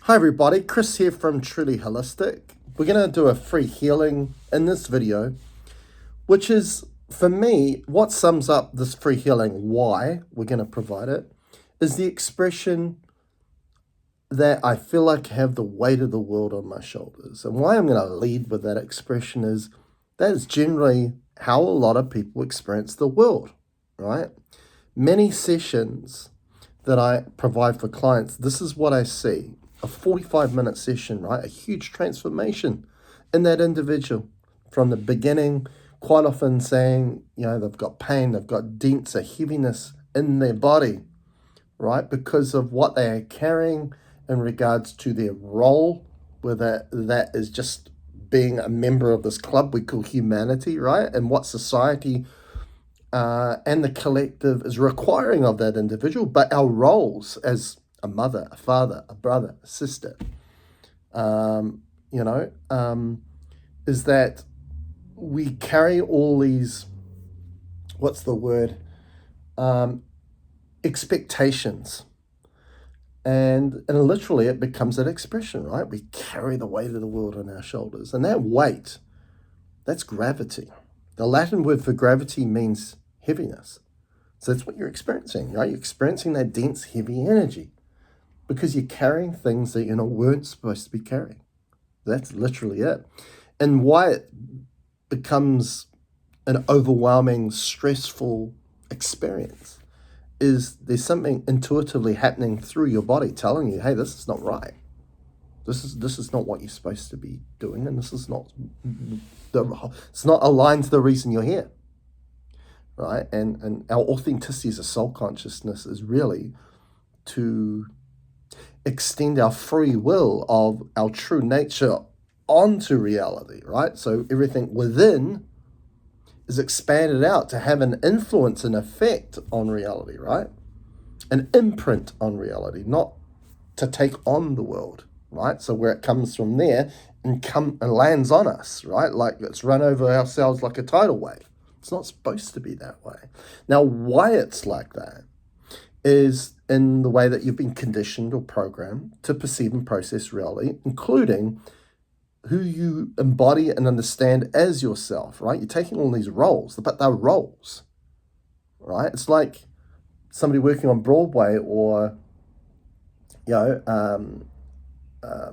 Hi everybody, Chris here from Truly Holistic. We're going to do a free healing in this video, which is, for me, what sums up this free healing, why we're going to provide it, is the expression that I feel like I have the weight of the world on my shoulders. And why I'm going to lead with that expression is that is generally how a lot of people experience the world, right? Many sessions that I provide for clients, this is what I see. A 45-minute session, right? A huge transformation in that individual from the beginning, quite often saying, they've got pain, they've got dents, a heaviness in their body, right? Because of what they are carrying in regards to their role, whether that is just being a member of this club we call humanity, right? And what society and the collective is requiring of that individual, but our roles as a mother, a father, a brother, a sister, is that we carry all these, expectations. And literally it becomes an expression, right? We carry the weight of the world on our shoulders. And that weight, that's gravity. The Latin word for gravity means heaviness. So that's what you're experiencing, right? You're experiencing that dense, heavy energy because you're carrying things that weren't supposed to be carrying. That's literally it. And why it becomes an overwhelming, stressful experience is there's something intuitively happening through your body telling you, hey, this is not right. This is not what you're supposed to be doing, and this is not it's not aligned to the reason you're here, right? And our authenticity as a soul consciousness is really to extend our free will of our true nature onto reality, right? So everything within is expanded out to have an influence and effect on reality, right? An imprint on reality, not to take on the world, right? So where it comes from there and lands on us, right? Like it's run over ourselves like a tidal wave. It's not supposed to be that way. Now, why it's like that is in the way that you've been conditioned or programmed to perceive and process reality, including who you embody and understand as yourself, right? You're taking all these roles, but they're roles, right? It's like somebody working on Broadway or,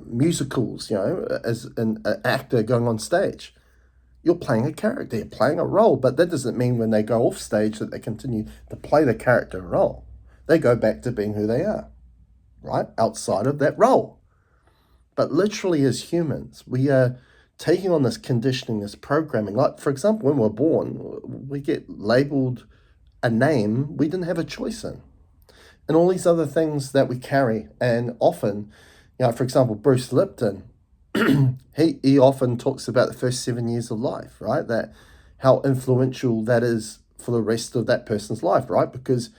musicals, as an actor going on stage. You're playing a character, you're playing a role, but that doesn't mean when they go off stage that they continue to play the character role. They go back to being who they are, right? Outside of that role. But literally as humans, we are taking on this conditioning, this programming. Like, for example, when we're born, we get labeled a name we didn't have a choice in. And all these other things that we carry. And often, for example, Bruce Lipton, he often talks about the first 7 years of life, right? That how influential that is for the rest of that person's life, right? Because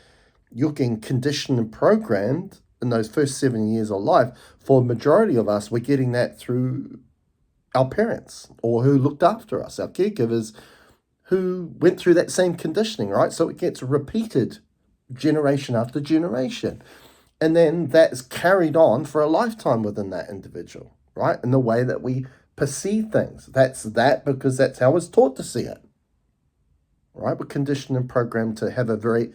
you're getting conditioned and programmed in those first 7 years of life. For a majority of us, we're getting that through our parents or who looked after us, our caregivers who went through that same conditioning, right? So it gets repeated generation after generation. And then that's carried on for a lifetime within that individual, right? In the way that we perceive things. That's that because that's how it's taught to see it, right? We're conditioned and programmed to have a very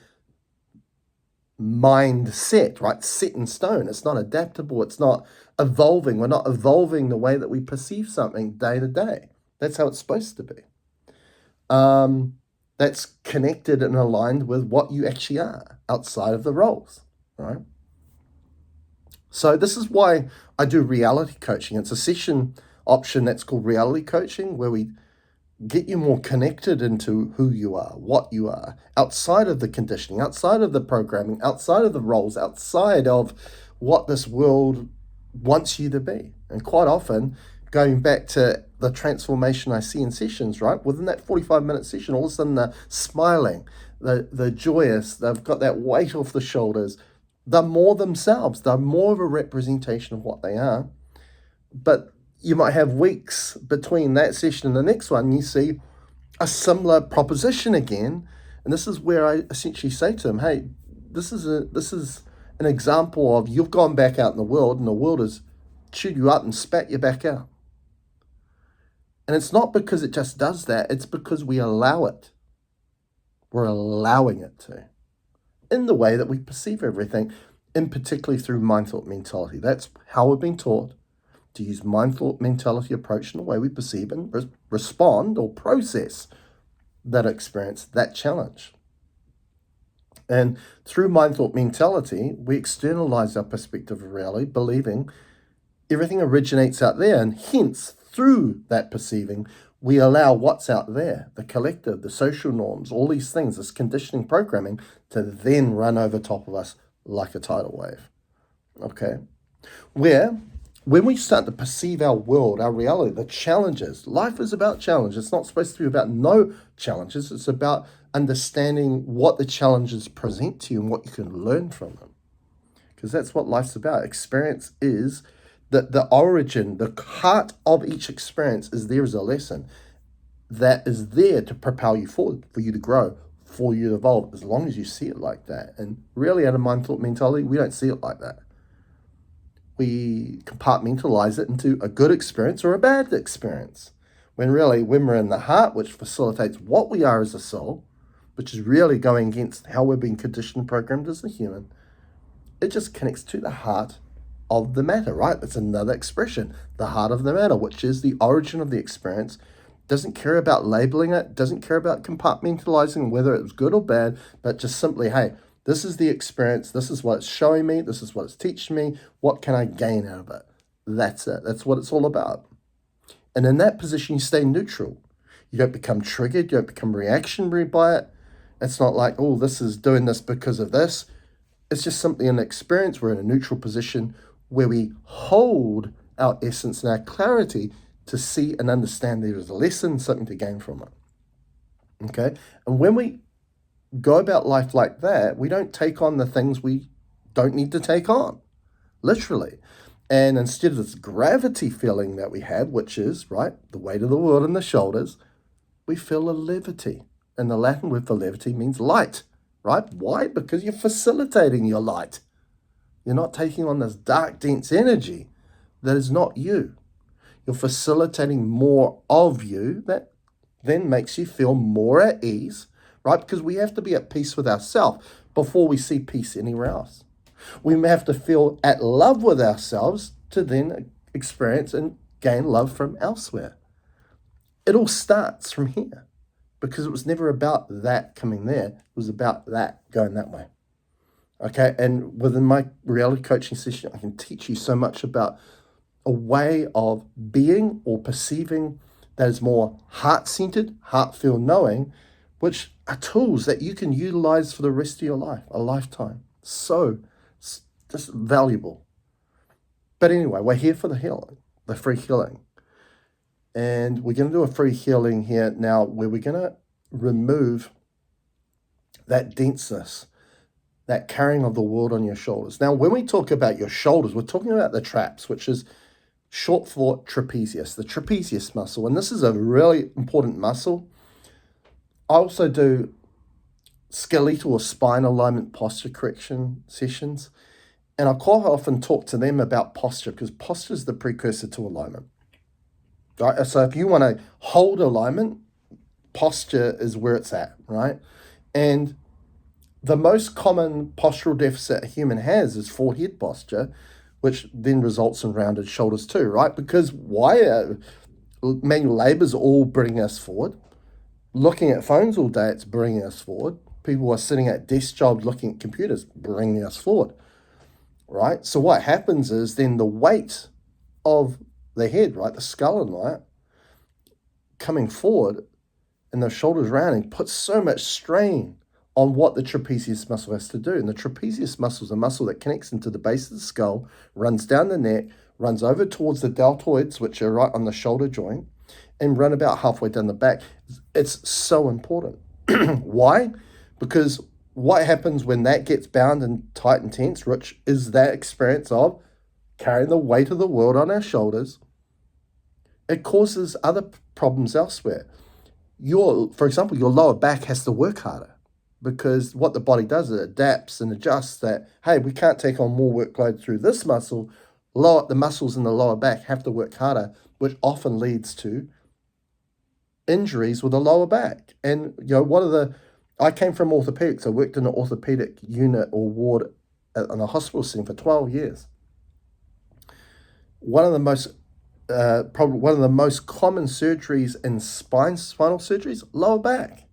mindset, right? Set in stone. It's not adaptable. It's not evolving. We're not evolving the way that we perceive something day to day. That's how it's supposed to be. That's connected and aligned with what you actually are outside of the roles, right? So this is why I do reality coaching. It's a session option that's called reality coaching, where we get you more connected into who you are, what you are, outside of the conditioning, outside of the programming, outside of the roles, outside of what this world wants you to be. And quite often, going back to the transformation I see in sessions, right? Within that 45-minute session, all of a sudden they're smiling, they're joyous, they've got that weight off the shoulders. They're more themselves. They're more of a representation of what they are. But you might have weeks between that session and the next one, you see a similar proposition again. And this is where I essentially say to them, hey, this is an example of you've gone back out in the world and the world is chewed you up and spat you back out. And it's not because it just does that, it's because we allow it. We're allowing it to, in the way that we perceive everything, in particularly through mind thought mentality. That's how we've been taught to use mind thought mentality approach in the way we perceive and respond or process that experience, that challenge. And through mind thought mentality, we externalize our perspective of reality, believing everything originates out there, and hence, through that perceiving, we allow what's out there, the collective, the social norms, all these things, this conditioning programming, to then run over top of us like a tidal wave. Okay? Where, when we start to perceive our world, our reality, the challenges, life is about challenge. It's not supposed to be about no challenges. It's about understanding what the challenges present to you and what you can learn from them. Because that's what life's about. Experience is the origin, the heart of each experience is there as a lesson that is there to propel you forward, for you to grow, for you to evolve, as long as you see it like that. And really, out of mind thought mentality, we don't see it like that. We compartmentalize it into a good experience or a bad experience. When really, when we're in the heart, which facilitates what we are as a soul, which is really going against how we're being conditioned and programmed as a human, it just connects to the heart of the matter, right? That's another expression, the heart of the matter, which is the origin of the experience. Doesn't care about labeling it, doesn't care about compartmentalizing whether it was good or bad, but just simply, hey, this is the experience, this is what it's showing me, this is what it's teaching me, what can I gain out of it? That's it. That's what it's all about. And in that position, you stay neutral. You don't become triggered, you don't become reactionary by it. It's not like, oh, this is doing this because of this. It's just simply an experience. We're in a neutral position where we hold our essence and our clarity to see and understand there is a lesson, something to gain from it. Okay? And when we go about life like that, we don't take on the things we don't need to take on, literally. And instead of this gravity feeling that we have, which is, right, the weight of the world on the shoulders, we feel a levity. And the Latin word for levity means light, right? Why? Because you're facilitating your light. You're not taking on this dark, dense energy that is not you. You're facilitating more of you that then makes you feel more at ease, right? Because we have to be at peace with ourselves before we see peace anywhere else. We may have to feel at love with ourselves to then experience and gain love from elsewhere. It all starts from here because it was never about that coming there. It was about that going that way. Okay, and within my reality coaching session, I can teach you so much about a way of being or perceiving that is more heart-centered, heart-filled knowing, which are tools that you can utilize for the rest of your life, a lifetime. So, just valuable. But anyway, we're here for the healing, the free healing. And we're going to do a free healing here now where we're going to remove that denseness, that carrying of the world on your shoulders. Now, when we talk about your shoulders, we're talking about the traps, which is short for trapezius, the trapezius muscle. And this is a really important muscle. I also do skeletal or spine alignment posture correction sessions. And I quite often talk to them about posture because posture is the precursor to alignment. Right? So if you want to hold alignment, posture is where it's at, right? And the most common postural deficit a human has is forehead posture, which then results in rounded shoulders too, right? Because why? Manual labor is all bringing us forward. Looking at phones all day, it's bringing us forward. People are sitting at desk jobs looking at computers, bringing us forward, right? So what happens is then the weight of the head, right, the skull, right, coming forward and the shoulders rounding puts so much strain on what the trapezius muscle has to do. And the trapezius muscle is a muscle that connects into the base of the skull, runs down the neck, runs over towards the deltoids, which are right on the shoulder joint, and run about halfway down the back. It's so important. Why? Because what happens when that gets bound and tight and tense, which is that experience of carrying the weight of the world on our shoulders, it causes other problems elsewhere. For example, your lower back has to work harder because what the body does is it adapts and adjusts that, hey, we can't take on more workload through this muscle. the muscles in the lower back have to work harder, which often leads to injuries with the lower back. And I came from orthopedics. I worked in an orthopedic unit or ward in a hospital setting for 12 years. One of the most probably one of the most common surgeries in spinal surgeries, lower back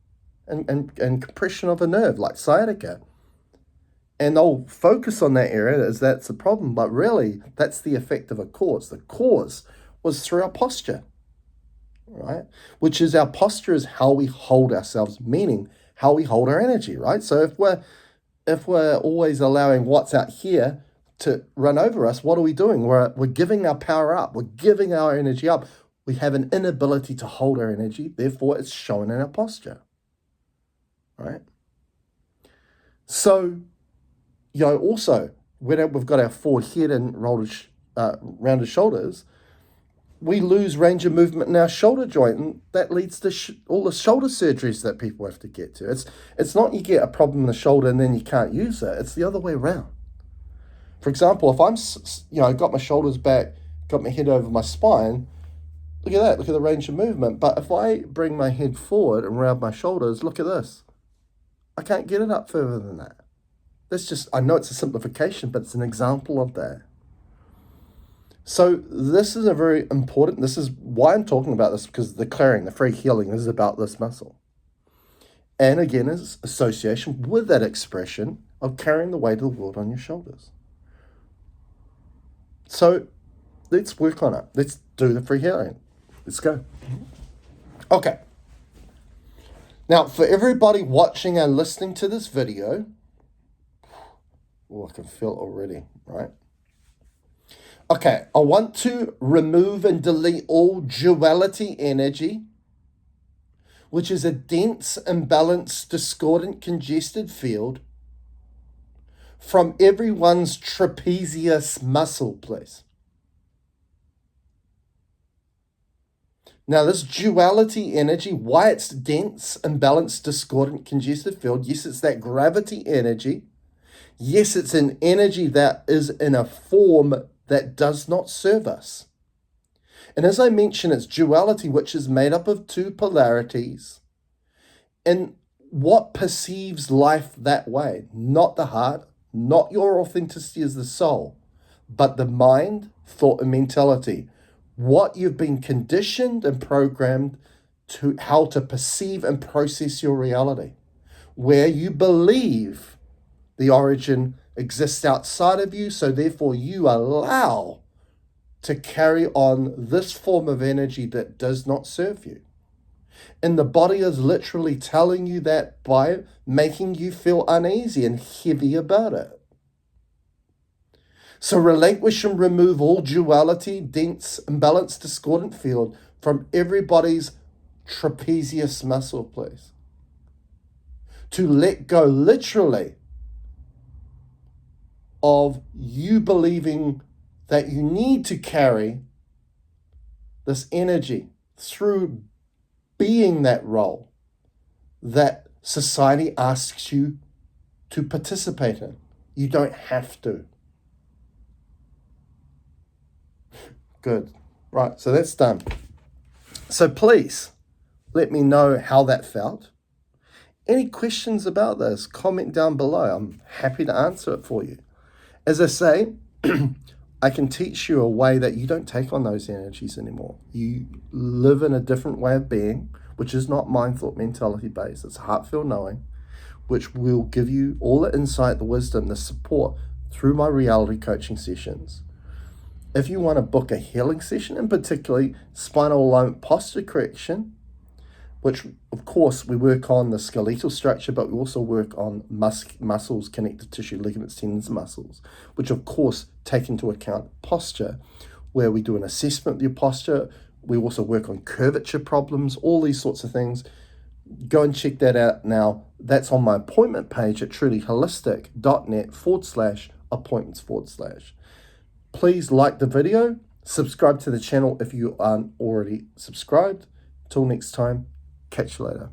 and compression of a nerve like sciatica. And they'll focus on that area as that's the problem, but really that's the effect of a cause. The cause was through our posture, right? Which is our posture is how we hold ourselves, meaning how we hold our energy, right? So if we're always allowing what's out here to run over us, what are we doing? We're giving our power up. We're giving our energy up. We have an inability to hold our energy. Therefore, it's shown in our posture, right? So, also, when we've got our forward head and rounded shoulders, we lose range of movement in our shoulder joint, and that leads to all the shoulder surgeries that people have to get to. It's not you get a problem in the shoulder and then you can't use it. It's the other way around. For example, if I'm, got my shoulders back, got my head over my spine, look at that, look at the range of movement. But if I bring my head forward and round my shoulders, look at this. I can't get it up further than that. I know it's a simplification, but it's an example of that. So this is this is why I'm talking about this, because the clearing, the free healing is about this muscle. And again, is association with that expression of carrying the weight of the world on your shoulders. So let's work on it. Let's do the free healing. Let's go. Okay. Now, for everybody watching and listening to this video, I can feel it already, right? Okay, I want to remove and delete all duality energy, which is a dense, imbalanced, discordant, congested field from everyone's trapezius muscle, please. Now, this duality energy, why it's dense, imbalanced, discordant, congested field, yes, it's that gravity energy. Yes, it's an energy that is in a form that does not serve us. And as I mentioned, it's duality, which is made up of two polarities. And what perceives life that way? Not the heart, not your authenticity as the soul, but the mind, thought, and mentality. What you've been conditioned and programmed to how to perceive and process your reality, where you believe the origin exists outside of you, so therefore you allow to carry on this form of energy that does not serve you. And the body is literally telling you that by making you feel uneasy and heavy about it. So relinquish and remove all duality, dense, imbalanced, discordant field from everybody's trapezius muscle, please. To let go literally of you believing that you need to carry this energy through being that role that society asks you to participate in. You don't have to. Good. Right, so that's done. So please let me know how that felt. Any questions about this, comment down below. I'm happy to answer it for you. As I say, I can teach you a way that you don't take on those energies anymore. You live in a different way of being, which is not mind, thought, mentality based. It's heart-felt knowing, which will give you all the insight, the wisdom, the support through my reality coaching sessions. If you want to book a healing session, and particularly spinal alignment posture correction, which of course we work on the skeletal structure, but we also work on muscles, connective tissue, ligaments, tendons, muscles, which of course take into account posture, where we do an assessment of your posture. We also work on curvature problems, all these sorts of things. Go and check that out now. That's on my appointment page at trulyholistic.net/appointments/. Please like the video, subscribe to the channel if you aren't already subscribed. Till next time, catch you later.